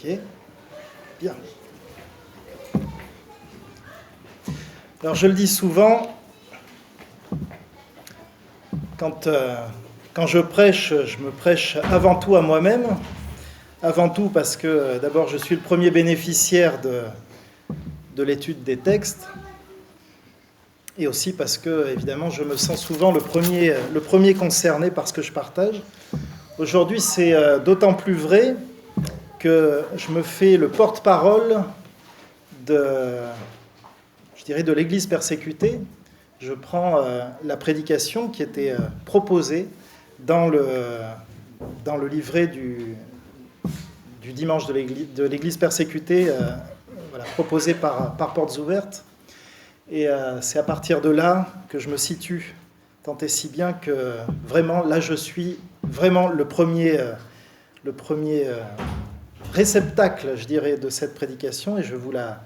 Ok, bien. Alors je le dis souvent, quand je prêche, je me prêche avant tout à moi-même. Avant tout parce que d'abord je suis le premier bénéficiaire de l'étude des textes, et aussi parce que évidemment je me sens souvent le premier concerné par ce que je partage. Aujourd'hui c'est d'autant plus vrai que je me fais le porte-parole de l'Église persécutée. Je prends la prédication qui était proposée dans le livret du dimanche de l'Église persécutée, proposé par Portes Ouvertes. Et c'est à partir de là que je me situe, tant et si bien que vraiment, là, je suis vraiment le premier réceptacle, je dirais, de cette prédication, et je vous la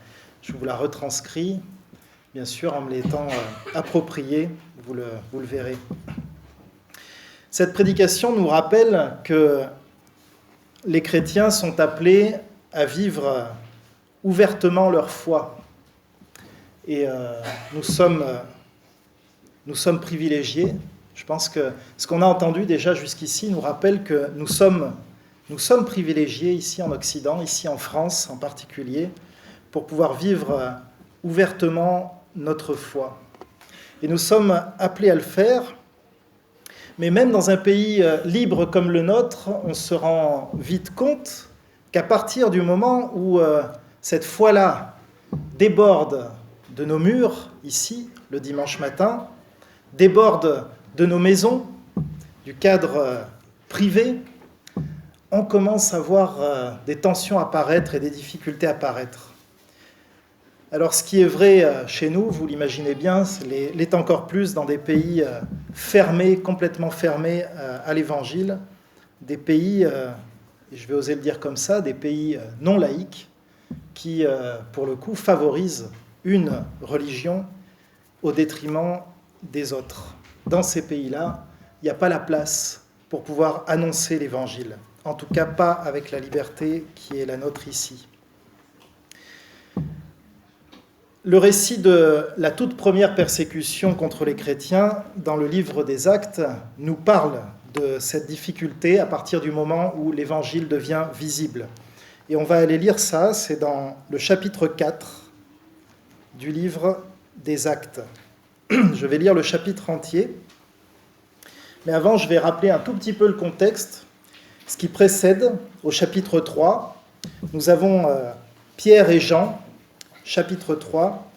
retranscris, bien sûr, en me l'étant appropriée, vous le verrez. Cette prédication nous rappelle que les chrétiens sont appelés à vivre ouvertement leur foi. Et nous sommes privilégiés. Je pense que ce qu'on a entendu déjà jusqu'ici nous rappelle que nous sommes privilégiés ici en Occident, ici en France en particulier, pour pouvoir vivre ouvertement notre foi. Et nous sommes appelés à le faire. Mais même dans un pays libre comme le nôtre, on se rend vite compte qu'à partir du moment où cette foi-là déborde de nos murs, ici, le dimanche matin, déborde de nos maisons, du cadre privé, on commence à voir des tensions apparaître et des difficultés apparaître. Alors ce qui est vrai chez nous, vous l'imaginez bien, l'est encore plus dans des pays fermés, complètement fermés à l'Évangile, des pays, et je vais oser le dire comme ça, des pays non laïques qui, pour le coup, favorisent une religion au détriment des autres. Dans ces pays-là, il n'y a pas la place pour pouvoir annoncer l'Évangile, en tout cas pas avec la liberté qui est la nôtre ici. Le récit de la toute première persécution contre les chrétiens dans le livre des Actes nous parle de cette difficulté à partir du moment où l'Évangile devient visible. Et on va aller lire ça, c'est dans le chapitre 4 du livre des Actes. Je vais lire le chapitre entier, mais avant je vais rappeler un tout petit peu le contexte, ce qui précède au chapitre 3. Nous avons Pierre et Jean, chapitre 3,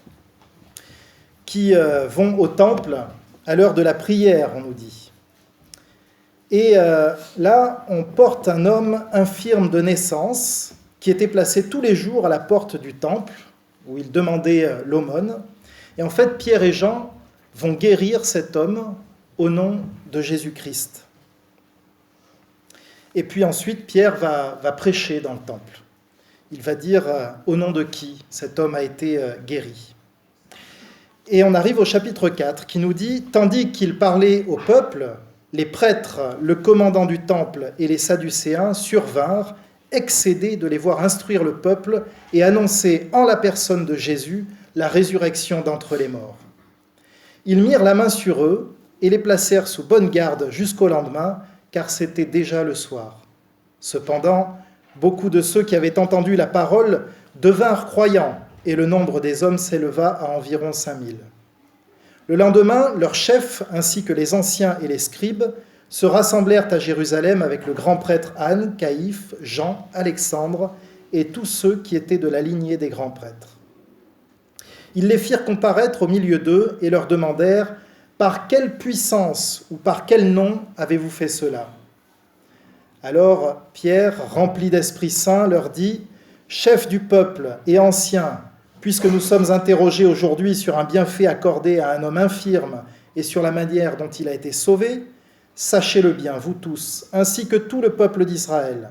qui vont au temple à l'heure de la prière, on nous dit. Et là, on porte un homme infirme de naissance qui était placé tous les jours à la porte du temple, où il demandait l'aumône. Et en fait, Pierre et Jean vont guérir cet homme au nom de Jésus-Christ. Et puis ensuite, Pierre va prêcher dans le temple. Il va dire au nom de qui cet homme a été guéri. Et on arrive au chapitre 4 qui nous dit « Tandis qu'il parlait au peuple, les prêtres, le commandant du temple et les Sadducéens survinrent, excédés de les voir instruire le peuple et annoncer en la personne de Jésus la résurrection d'entre les morts. Ils mirent la main sur eux et les placèrent sous bonne garde jusqu'au lendemain, car c'était déjà le soir. Cependant, beaucoup de ceux qui avaient entendu la parole devinrent croyants, et le nombre des hommes s'éleva à environ 5000. Le lendemain, leurs chefs, ainsi que les anciens et les scribes, se rassemblèrent à Jérusalem avec le grand prêtre Anne, Caïphe, Jean, Alexandre et tous ceux qui étaient de la lignée des grands prêtres. Ils les firent comparaître au milieu d'eux et leur demandèrent « Par quelle puissance ou par quel nom avez-vous fait cela ?» Alors Pierre, rempli d'Esprit Saint, leur dit « Chefs du peuple et anciens, puisque nous sommes interrogés aujourd'hui sur un bienfait accordé à un homme infirme et sur la manière dont il a été sauvé, sachez-le bien, vous tous, ainsi que tout le peuple d'Israël,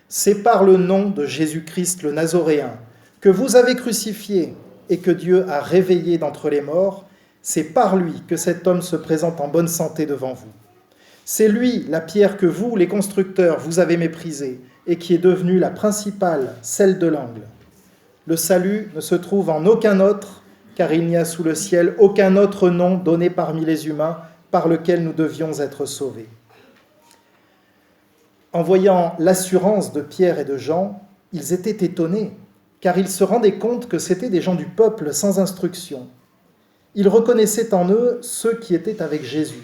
c'est par le nom de Jésus-Christ le Nazoréen, que vous avez crucifié et que Dieu a réveillé d'entre les morts, c'est par lui que cet homme se présente en bonne santé devant vous. C'est lui, la pierre que vous, les constructeurs, vous avez méprisée, et qui est devenue la principale, celle de l'angle. Le salut ne se trouve en aucun autre, car il n'y a sous le ciel aucun autre nom donné parmi les humains par lequel nous devions être sauvés. En voyant l'assurance de Pierre et de Jean, ils étaient étonnés, car ils se rendaient compte que c'étaient des gens du peuple sans instruction. Ils reconnaissaient en eux ceux qui étaient avec Jésus.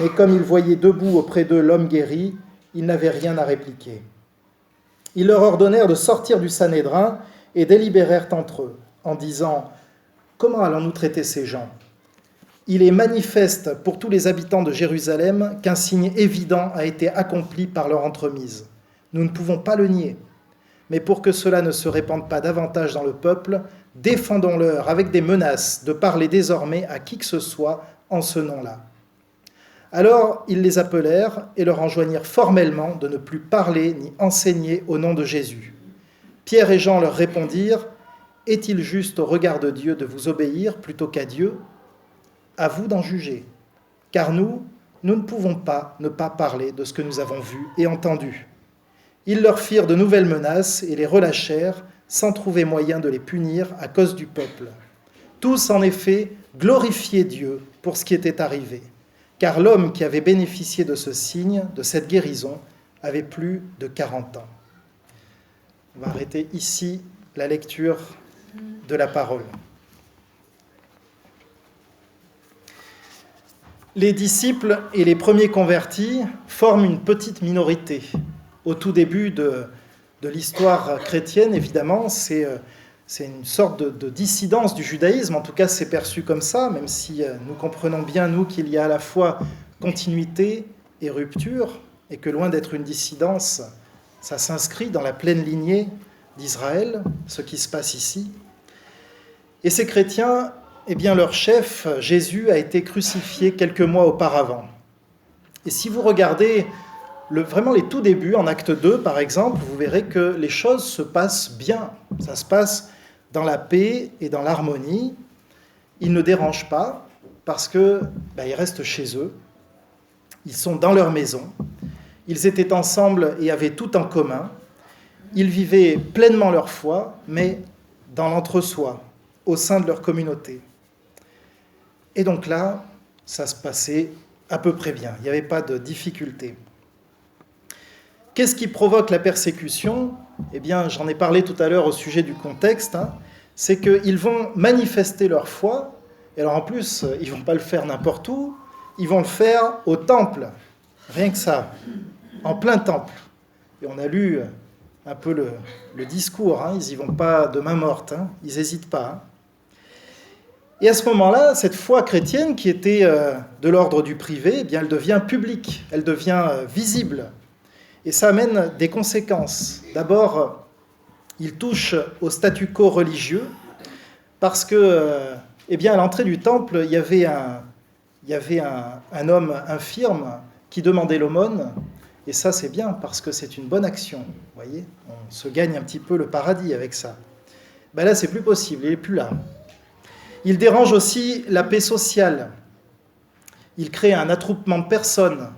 Mais comme ils voyaient debout auprès d'eux l'homme guéri, ils n'avaient rien à répliquer. Ils leur ordonnèrent de sortir du Sanhédrin et délibérèrent entre eux, en disant « Comment allons-nous traiter ces gens ? Il est manifeste pour tous les habitants de Jérusalem qu'un signe évident a été accompli par leur entremise. Nous ne pouvons pas le nier. Mais pour que cela ne se répande pas davantage dans le peuple, défendons-leur avec des menaces de parler désormais à qui que ce soit en ce nom-là. » Alors ils les appelèrent et leur enjoignirent formellement de ne plus parler ni enseigner au nom de Jésus. Pierre et Jean leur répondirent « Est-il juste au regard de Dieu de vous obéir plutôt qu'à Dieu ? À vous d'en juger, car nous ne pouvons pas ne pas parler de ce que nous avons vu et entendu. » Ils leur firent de nouvelles menaces et les relâchèrent sans trouver moyen de les punir à cause du peuple. Tous, en effet, glorifiaient Dieu pour ce qui était arrivé, car l'homme qui avait bénéficié de ce signe, de cette guérison, avait plus de 40 ans. On va arrêter ici la lecture de la parole. Les disciples et les premiers convertis forment une petite minorité. Au tout début de l'histoire chrétienne, évidemment, c'est une sorte de dissidence du judaïsme. En tout cas, c'est perçu comme ça, même si nous comprenons bien, nous, qu'il y a à la fois continuité et rupture, et que loin d'être une dissidence, ça s'inscrit dans la pleine lignée d'Israël, ce qui se passe ici. Et ces chrétiens, eh bien, leur chef, Jésus, a été crucifié quelques mois auparavant. Et si vous regardez vraiment les tout débuts, en acte 2 par exemple, vous verrez que les choses se passent bien. Ça se passe dans la paix et dans l'harmonie. Ils ne dérangent pas parce qu'ils restent chez eux. Ils sont dans leur maison. Ils étaient ensemble et avaient tout en commun. Ils vivaient pleinement leur foi, mais dans l'entre-soi, au sein de leur communauté. Et donc là, ça se passait à peu près bien. Il n'y avait pas de difficulté. Qu'est-ce qui provoque la persécution ? Eh bien, j'en ai parlé tout à l'heure au sujet du contexte. C'est qu'ils vont manifester leur foi. Et alors en plus, ils ne vont pas le faire n'importe où. Ils vont le faire au temple. Rien que ça. En plein temple. Et on a lu un peu le discours. Ils n'y vont pas de main morte. Ils n'hésitent pas. Et à ce moment-là, cette foi chrétienne qui était de l'ordre du privé, eh bien, elle devient publique. Elle devient visible. Et ça amène des conséquences. D'abord, il touche au statu quo religieux, parce que, à l'entrée du temple, il y avait un homme infirme qui demandait l'aumône, et ça c'est bien, parce que c'est une bonne action. Vous voyez, on se gagne un petit peu le paradis avec ça. Là, c'est plus possible, il n'est plus là. Il dérange aussi la paix sociale. Il crée un attroupement de personnes.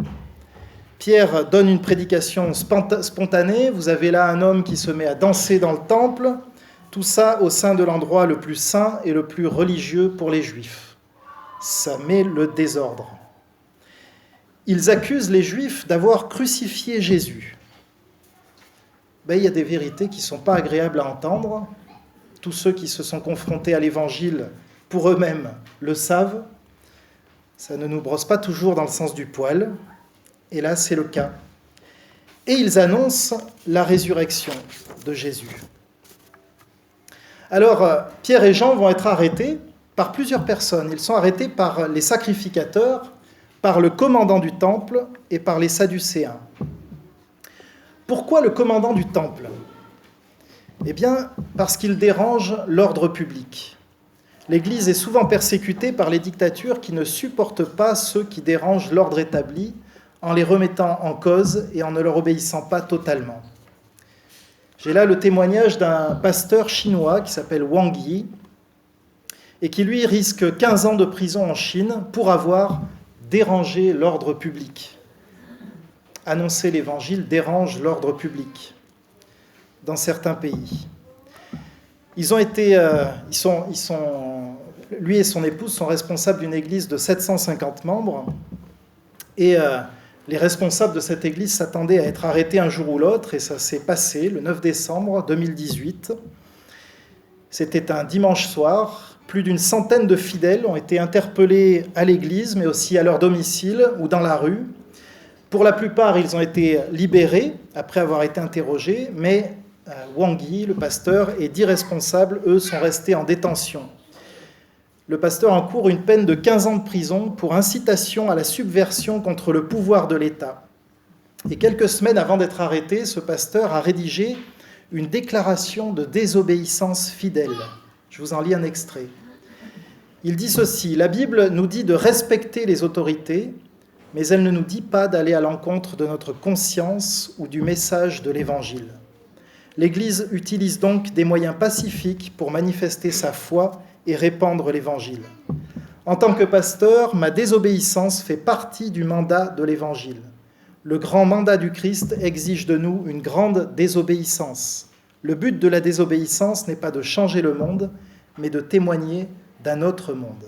Pierre donne une prédication spontanée. Vous avez là un homme qui se met à danser dans le temple. Tout ça au sein de l'endroit le plus saint et le plus religieux pour les Juifs. Ça met le désordre. Ils accusent les Juifs d'avoir crucifié Jésus. Il y a des vérités qui ne sont pas agréables à entendre. Tous ceux qui se sont confrontés à l'Évangile pour eux-mêmes le savent. Ça ne nous brosse pas toujours dans le sens du poil. Et là, c'est le cas. Et ils annoncent la résurrection de Jésus. Alors, Pierre et Jean vont être arrêtés par plusieurs personnes. Ils sont arrêtés par les sacrificateurs, par le commandant du temple et par les Sadducéens. Pourquoi le commandant du temple ? Eh bien, parce qu'il dérange l'ordre public. L'Église est souvent persécutée par les dictatures qui ne supportent pas ceux qui dérangent l'ordre établi, en les remettant en cause et en ne leur obéissant pas totalement. J'ai là le témoignage d'un pasteur chinois qui s'appelle Wang Yi et qui, lui, risque 15 ans de prison en Chine pour avoir dérangé l'ordre public. annoncer l'Évangile dérange l'ordre public dans certains pays. Lui et son épouse sont responsables d'une église de 750 membres et les responsables de cette église s'attendaient à être arrêtés un jour ou l'autre et ça s'est passé le 9 décembre 2018. C'était un dimanche soir. Plus d'une centaine de fidèles ont été interpellés à l'église, mais aussi à leur domicile ou dans la rue. Pour la plupart, ils ont été libérés après avoir été interrogés, mais Wang Yi, le pasteur, et 10 responsables, eux, sont restés en détention. Le pasteur encourt une peine de 15 ans de prison pour incitation à la subversion contre le pouvoir de l'État. Et quelques semaines avant d'être arrêté, ce pasteur a rédigé une déclaration de désobéissance fidèle. Je vous en lis un extrait. Il dit ceci: « La Bible nous dit de respecter les autorités, mais elle ne nous dit pas d'aller à l'encontre de notre conscience ou du message de l'Évangile. L'Église utilise donc des moyens pacifiques pour manifester sa foi et répandre l'Évangile. En tant que pasteur, ma désobéissance fait partie du mandat de l'Évangile. Le grand mandat du Christ exige de nous une grande désobéissance. Le but de la désobéissance n'est pas de changer le monde, mais de témoigner d'un autre monde. »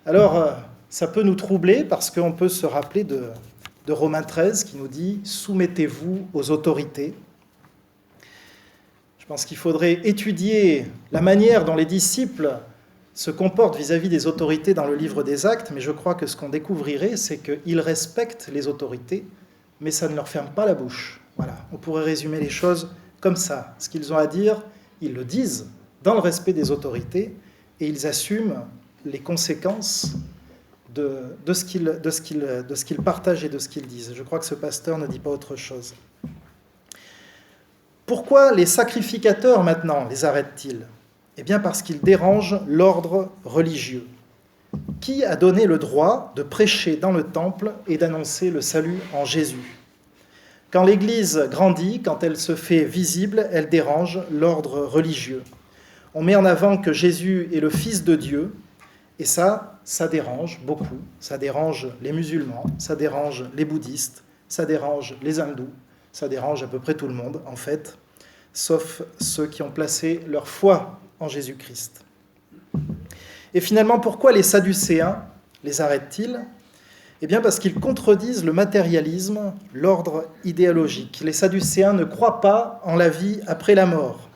Alors, ça peut nous troubler parce qu'on peut se rappeler de Romains 13 qui nous dit « Soumettez-vous aux autorités ». Je pense qu'il faudrait étudier la manière dont les disciples se comportent vis-à-vis des autorités dans le livre des Actes, mais je crois que ce qu'on découvrirait, c'est qu'ils respectent les autorités, mais ça ne leur ferme pas la bouche. Voilà, on pourrait résumer les choses comme ça. Ce qu'ils ont à dire, ils le disent dans le respect des autorités, et ils assument les conséquences de ce qu'ils partagent et de ce qu'ils disent. Je crois que ce pasteur ne dit pas autre chose. Pourquoi les sacrificateurs, maintenant, les arrêtent-ils ? Eh bien parce qu'ils dérangent l'ordre religieux. Qui a donné le droit de prêcher dans le temple et d'annoncer le salut en Jésus ? Quand l'Église grandit, quand elle se fait visible, elle dérange l'ordre religieux. On met en avant que Jésus est le Fils de Dieu, et ça dérange beaucoup. Ça dérange les musulmans, ça dérange les bouddhistes, ça dérange les hindous, ça dérange à peu près tout le monde, en fait, sauf ceux qui ont placé leur foi en Jésus-Christ. Et finalement, pourquoi les Sadducéens les arrêtent-ils ? Eh bien parce qu'ils contredisent le matérialisme, l'ordre idéologique. Les Sadducéens ne croient pas en la vie après la mort.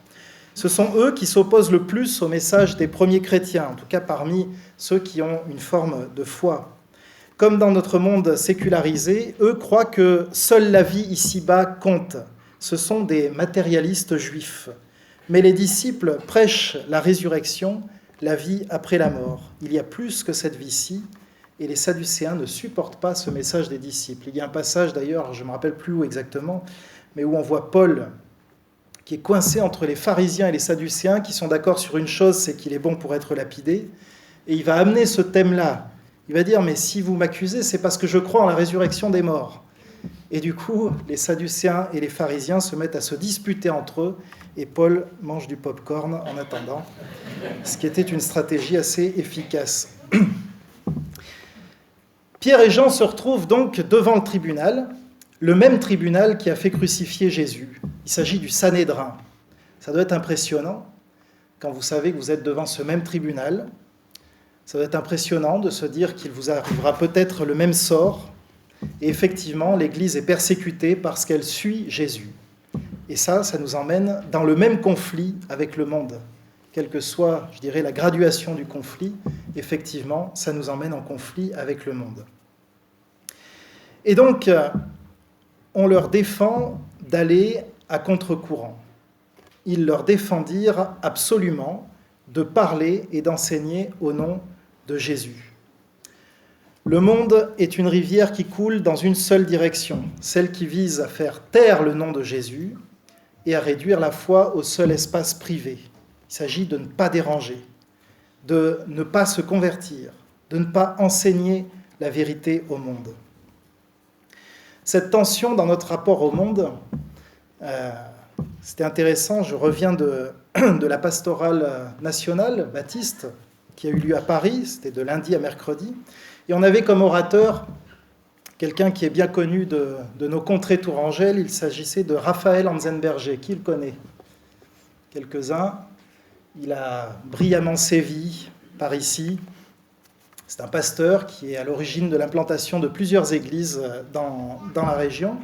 Ce sont eux qui s'opposent le plus au message des premiers chrétiens, en tout cas parmi ceux qui ont une forme de foi. Comme dans notre monde sécularisé, eux croient que seule la vie ici-bas compte. Ce sont des matérialistes juifs. Mais les disciples prêchent la résurrection, la vie après la mort. Il y a plus que cette vie-ci, et les Sadducéens ne supportent pas ce message des disciples. Il y a un passage d'ailleurs, je ne me rappelle plus où exactement, mais où on voit Paul qui est coincé entre les pharisiens et les Sadducéens, qui sont d'accord sur une chose, c'est qu'il est bon pour être lapidé, et il va amener ce thème-là. Il va dire, mais si vous m'accusez, c'est parce que je crois en la résurrection des morts. Et du coup, les Sadducéens et les pharisiens se mettent à se disputer entre eux, et Paul mange du pop-corn en attendant, ce qui était une stratégie assez efficace. Pierre et Jean se retrouvent donc devant le tribunal, le même tribunal qui a fait crucifier Jésus. Il s'agit du Sanhédrin. Ça doit être impressionnant quand vous savez que vous êtes devant ce même tribunal. Ça doit être impressionnant de se dire qu'il vous arrivera peut-être le même sort. Et effectivement, l'Église est persécutée parce qu'elle suit Jésus. Et ça nous emmène dans le même conflit avec le monde. Quelle que soit, je dirais, la graduation du conflit, effectivement, ça nous emmène en conflit avec le monde. Et donc, on leur défend d'aller à contre-courant. Ils leur défendirent absolument de parler et d'enseigner au nom de Jésus. Le monde est une rivière qui coule dans une seule direction, celle qui vise à faire taire le nom de Jésus et à réduire la foi au seul espace privé. Il s'agit de ne pas déranger, de ne pas se convertir, de ne pas enseigner la vérité au monde. Cette tension dans notre rapport au monde, c'était intéressant, je reviens de la pastorale nationale baptiste qui a eu lieu à Paris, c'était de lundi à mercredi, et on avait comme orateur quelqu'un qui est bien connu de nos contrées tourangelles. Il s'agissait de Raphaël Anzenberger. Qui le connaît? Quelques-uns. Il a brillamment sévi par ici. C'est un pasteur qui est à l'origine de l'implantation de plusieurs églises dans la région.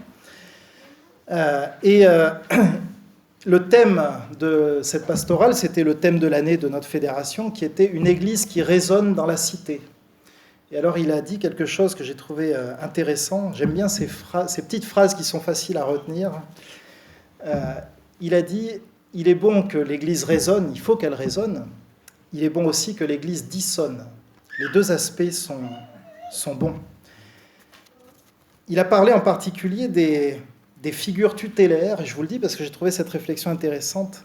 Le thème de cette pastorale, c'était le thème de l'année de notre fédération, qui était une église qui résonne dans la cité. Et alors il a dit quelque chose que j'ai trouvé intéressant. J'aime bien ces petites phrases qui sont faciles à retenir. Il a dit, il est bon que l'église résonne, il faut qu'elle résonne. Il est bon aussi que l'église dissonne. Les deux aspects sont bons. Il a parlé en particulier des figures tutélaires, et je vous le dis parce que j'ai trouvé cette réflexion intéressante,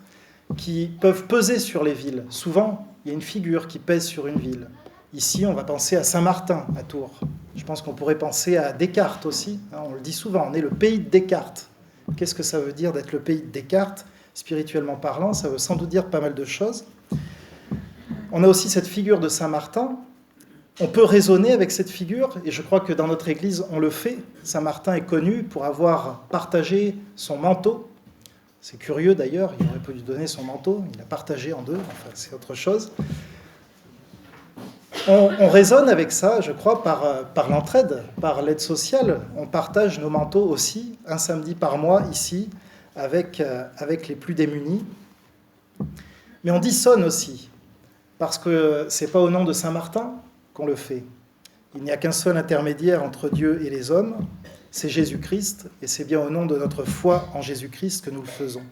qui peuvent peser sur les villes. Souvent, il y a une figure qui pèse sur une ville. Ici, on va penser à Saint-Martin, à Tours. Je pense qu'on pourrait penser à Descartes aussi. On le dit souvent, on est le pays de Descartes. Qu'est-ce que ça veut dire d'être le pays de Descartes? Spirituellement parlant, ça veut sans doute dire pas mal de choses. On a aussi cette figure de Saint-Martin. On peut raisonner avec cette figure, et je crois que dans notre Église, on le fait. Saint-Martin est connu pour avoir partagé son manteau. C'est curieux d'ailleurs, il aurait pu lui donner son manteau, il l'a partagé en deux, enfin c'est autre chose. On raisonne avec ça, je crois, par l'entraide, par l'aide sociale. On partage nos manteaux aussi, un samedi par mois, ici, avec les plus démunis. Mais on dissonne aussi, parce que ce n'est pas au nom de Saint-Martin qu'on le fait. Il n'y a qu'un seul intermédiaire entre Dieu et les hommes, c'est Jésus-Christ, et c'est bien au nom de notre foi en Jésus-Christ que nous le faisons.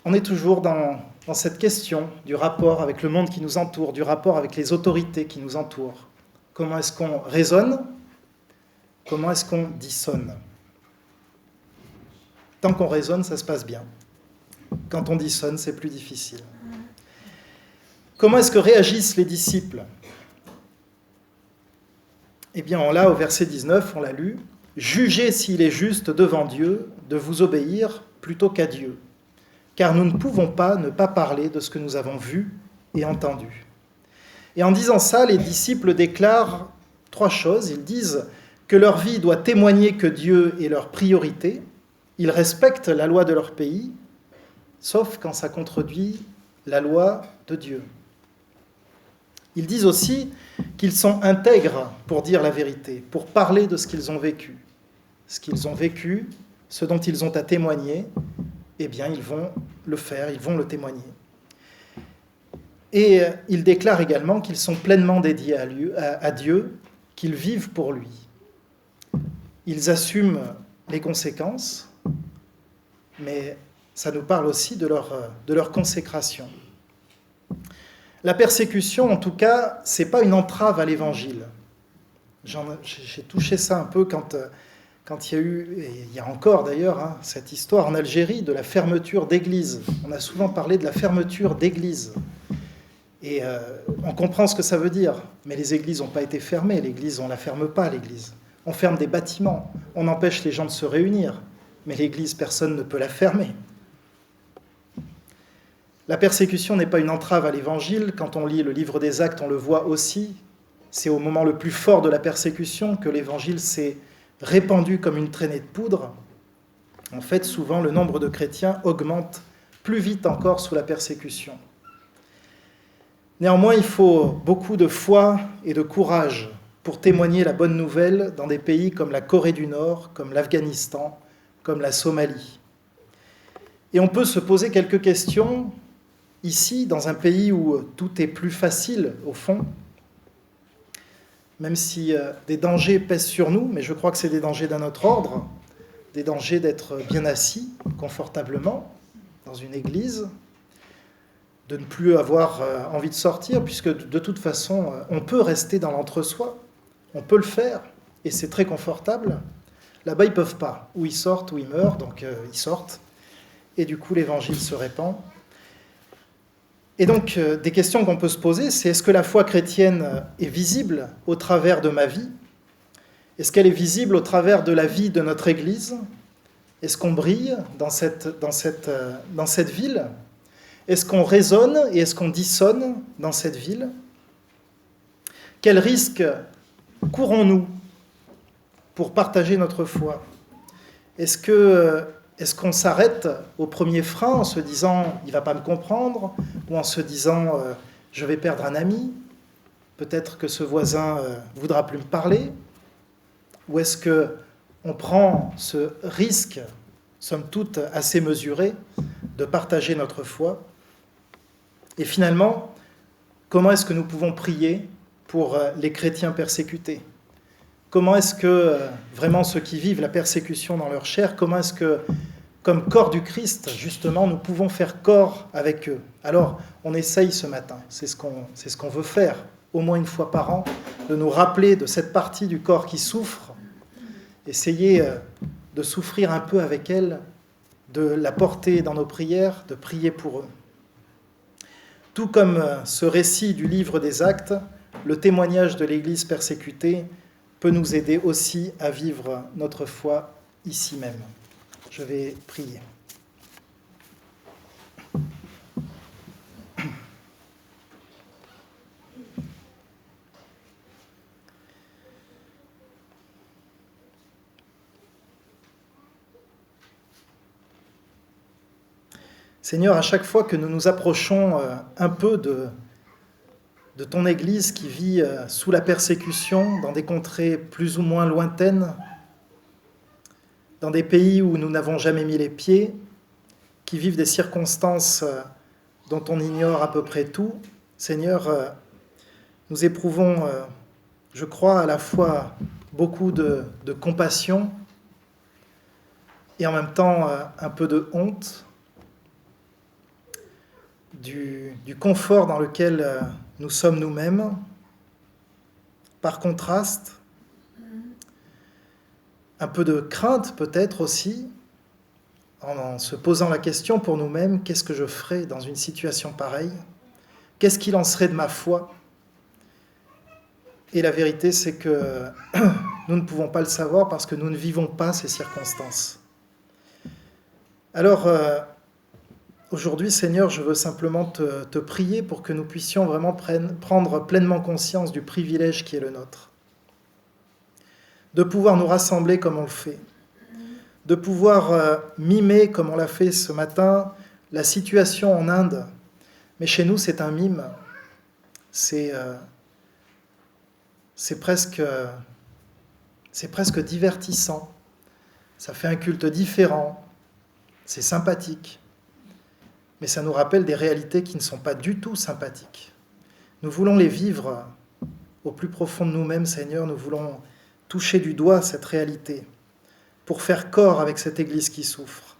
On est toujours dans cette question du rapport avec le monde qui nous entoure, du rapport avec les autorités qui nous entourent. Comment est-ce qu'on raisonne? Comment est-ce qu'on dissonne? Tant qu'on raisonne, ça se passe bien. Quand on dissonne, c'est plus difficile. Comment est-ce que réagissent les disciples? Eh bien, on l'a au verset 19, on l'a lu. « Jugez s'il est juste devant Dieu de vous obéir plutôt qu'à Dieu, car nous ne pouvons pas ne pas parler de ce que nous avons vu et entendu. » Et en disant ça, les disciples déclarent trois choses. Ils disent que leur vie doit témoigner que Dieu est leur priorité. Ils respectent la loi de leur pays, sauf quand ça contredit la loi de Dieu. Ils disent aussi qu'ils sont intègres pour dire la vérité, pour parler de ce qu'ils ont vécu. Ce qu'ils ont vécu, ce dont ils ont à témoigner, eh bien, ils vont le faire, ils vont le témoigner. Et ils déclarent également qu'ils sont pleinement dédiés à Dieu, qu'ils vivent pour lui. Ils assument les conséquences, mais ça nous parle aussi de leur consécration. La persécution, en tout cas, ce n'est pas une entrave à l'évangile. J'ai touché ça un peu quand il y a eu, et il y a encore d'ailleurs, cette histoire en Algérie de la fermeture d'églises. On a souvent parlé de la fermeture d'églises. Et on comprend ce que ça veut dire. Mais les églises n'ont pas été fermées. L'église, on ne la ferme pas, l'église. On ferme des bâtiments. On empêche les gens de se réunir. Mais l'église, personne ne peut la fermer. La persécution n'est pas une entrave à l'évangile. Quand on lit le livre des Actes, on le voit aussi. C'est au moment le plus fort de la persécution que l'évangile s'est répandu comme une traînée de poudre. En fait, souvent, le nombre de chrétiens augmente plus vite encore sous la persécution. Néanmoins, il faut beaucoup de foi et de courage pour témoigner la bonne nouvelle dans des pays comme la Corée du Nord, comme l'Afghanistan, comme la Somalie. Et on peut se poser quelques questions ici, dans un pays où tout est plus facile, au fond, même si des dangers pèsent sur nous, mais je crois que c'est des dangers d'un autre ordre, des dangers d'être bien assis, confortablement, dans une église, de ne plus avoir envie de sortir, puisque de toute façon, on peut rester dans l'entre-soi, on peut le faire, et c'est très confortable. Là-bas, ils ne peuvent pas. Ou ils sortent, ou ils meurent, donc ils sortent, et du coup, l'évangile se répand. Et donc, des questions qu'on peut se poser, c'est est-ce que la foi chrétienne est visible au travers de ma vie? Est-ce qu'elle est visible au travers de la vie de notre Église? Est-ce qu'on brille dans cette ville? Est-ce qu'on raisonne et est-ce qu'on dissonne dans cette ville? Quel risque courons-nous pour partager notre foi? Est-ce qu'on s'arrête au premier frein en se disant « il ne va pas me comprendre » ou en se disant « je vais perdre un ami, peut-être que ce voisin ne voudra plus me parler » ou est-ce qu'on prend ce risque, somme toute assez mesuré, de partager notre foi? Et finalement, comment est-ce que nous pouvons prier pour les chrétiens persécutés? Comment est-ce que, vraiment, ceux qui vivent la persécution dans leur chair, comment est-ce que, comme corps du Christ, justement, nous pouvons faire corps avec eux? Alors, on essaye ce matin, c'est ce qu'on veut faire, au moins une fois par an, de nous rappeler de cette partie du corps qui souffre, essayer de souffrir un peu avec elle, de la porter dans nos prières, de prier pour eux. Tout comme ce récit du livre des Actes, le témoignage de l'Église persécutée peut nous aider aussi à vivre notre foi ici même. Je vais prier. Seigneur, à chaque fois que nous nous approchons un peu de ton Église qui vit sous la persécution, dans des contrées plus ou moins lointaines, dans des pays où nous n'avons jamais mis les pieds, qui vivent des circonstances dont on ignore à peu près tout, Seigneur, nous éprouvons, je crois, à la fois beaucoup de compassion et en même temps un peu de honte, du confort dans lequel nous sommes nous-mêmes. Par contraste, un peu de crainte peut-être aussi, en se posant la question pour nous-mêmes, qu'est-ce que je ferais dans une situation pareille? Qu'est-ce qu'il en serait de ma foi? Et la vérité, c'est que nous ne pouvons pas le savoir parce que nous ne vivons pas ces circonstances. Alors, aujourd'hui, Seigneur, je veux simplement te prier pour que nous puissions vraiment prendre pleinement conscience du privilège qui est le nôtre. De pouvoir nous rassembler comme on le fait. De pouvoir mimer, comme on l'a fait ce matin, la situation en Inde. Mais chez nous, c'est un mime. C'est presque divertissant. Ça fait un culte différent. C'est sympathique. Mais ça nous rappelle des réalités qui ne sont pas du tout sympathiques. Nous voulons les vivre au plus profond de nous-mêmes, Seigneur. Nous voulons toucher du doigt cette réalité pour faire corps avec cette Église qui souffre,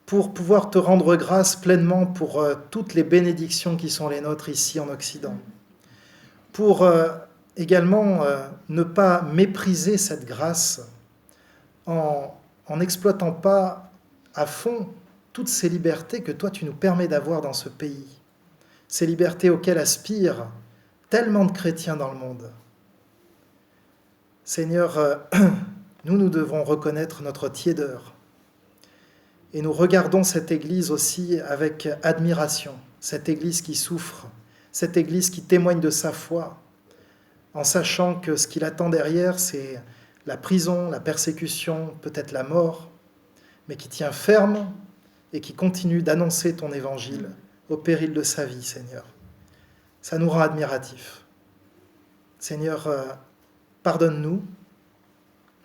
pour pouvoir te rendre grâce pleinement pour toutes les bénédictions qui sont les nôtres ici en Occident, pour également ne pas mépriser cette grâce en n'exploitant pas à fond toutes ces libertés que toi tu nous permets d'avoir dans ce pays, ces libertés auxquelles aspirent tellement de chrétiens dans le monde. Seigneur, nous devons reconnaître notre tiédeur et nous regardons cette Église aussi avec admiration, cette Église qui souffre, cette Église qui témoigne de sa foi, en sachant que ce qui l'attend derrière, c'est la prison, la persécution, peut-être la mort, mais qui tient ferme et qui continue d'annoncer ton évangile au péril de sa vie, Seigneur. Ça nous rend admiratifs. Seigneur, pardonne-nous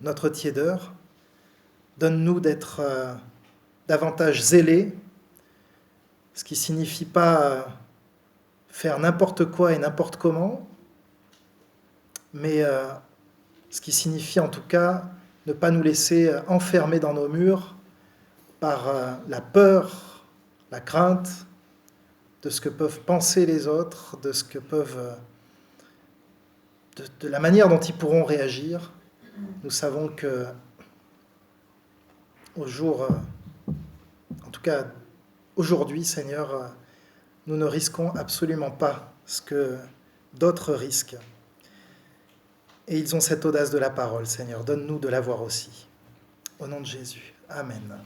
notre tiédeur, donne-nous d'être davantage zélés, ce qui ne signifie pas faire n'importe quoi et n'importe comment, mais ce qui signifie en tout cas ne pas nous laisser enfermer dans nos murs par la peur, la crainte de ce que peuvent penser les autres, de ce que peuvent, de la manière dont ils pourront réagir. Nous savons que au jour, en tout cas aujourd'hui, Seigneur, nous ne risquons absolument pas ce que d'autres risquent. Et ils ont cette audace de la parole, Seigneur. Donne-nous de l'avoir aussi. Au nom de Jésus. Amen.